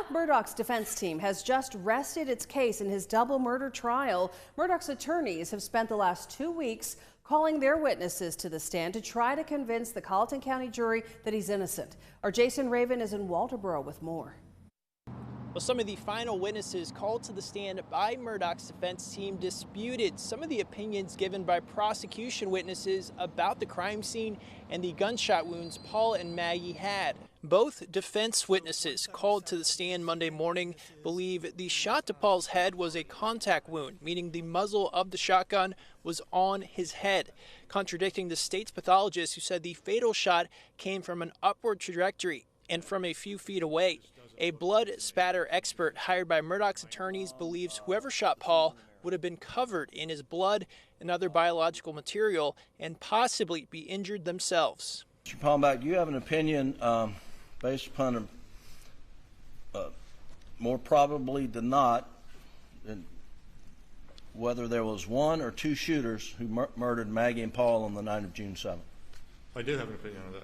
Alex Murdaugh's defense team has just rested its case in his double murder trial. Murdaugh's attorneys have spent the last 2 weeks calling their witnesses to the stand to try to convince the Colleton County jury that he's innocent. Our Jason Raven is in Walterboro with more. Well, some of the final witnesses called to the stand by Murdaugh's defense team disputed some of the opinions given by prosecution witnesses about the crime scene and the gunshot wounds Paul and Maggie had. Both defense witnesses called to the stand Monday morning believe the shot to Paul's head was a contact wound, meaning the muzzle of the shotgun was on his head, contradicting the state's pathologist who said the fatal shot came from an upward trajectory and from a few feet away. A blood spatter expert hired by Murdaugh's attorneys believes whoever shot Paul would have been covered in his blood and other biological material and possibly be injured themselves. Mr. Palmbach, do you have an opinion based upon more probably than not whether there was one or two shooters who murdered Maggie and Paul on the night of June 7th? I do have an opinion on that.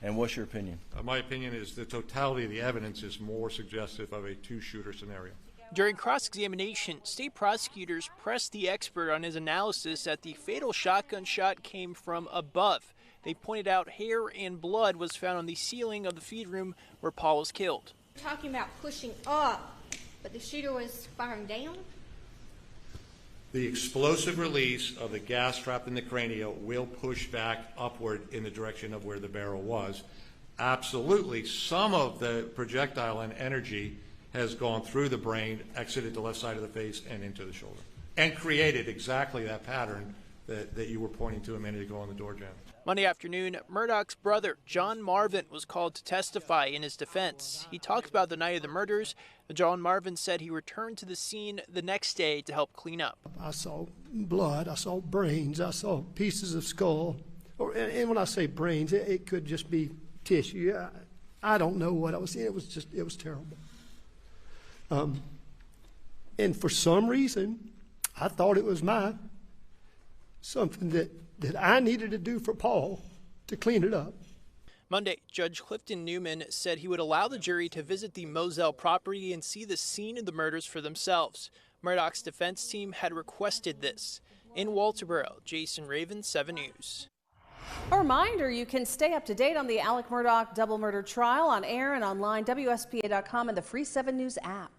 And what's your opinion? My opinion is the totality of the evidence is more suggestive of a two-shooter scenario. During cross-examination, state prosecutors pressed the expert on his analysis that the fatal shotgun shot came from above. They pointed out hair and blood was found on the ceiling of the feed room where Paul was killed. We're talking about pushing up, but the shooter was firing down? The explosive release of the gas trapped in the cranial will push back upward in the direction of where the barrel was. Absolutely, some of the projectile and energy has gone through the brain, exited the left side of the face, and into the shoulder, and created exactly that pattern that you were pointing to a minute ago on the door jam. Monday afternoon, Murdaugh's brother, John Marvin, was called to testify in his defense. He talked about the night of the murders. John Marvin said he returned to the scene the next day to help clean up. I saw blood, I saw brains, I saw pieces of skull. And when I say brains, it could just be tissue. I don't know what I was seeing. It was terrible. And for some reason, I thought it was something that I needed to do for Paul to clean it up. Monday, Judge Clifton Newman said he would allow the jury to visit the Moselle property and see the scene of the murders for themselves. Murdaugh's defense team had requested this. In Walterboro, Jason Raven, 7 News. A reminder, you can stay up to date on the Alex Murdaugh double murder trial on air and online, WSPA.com and the free 7 News app.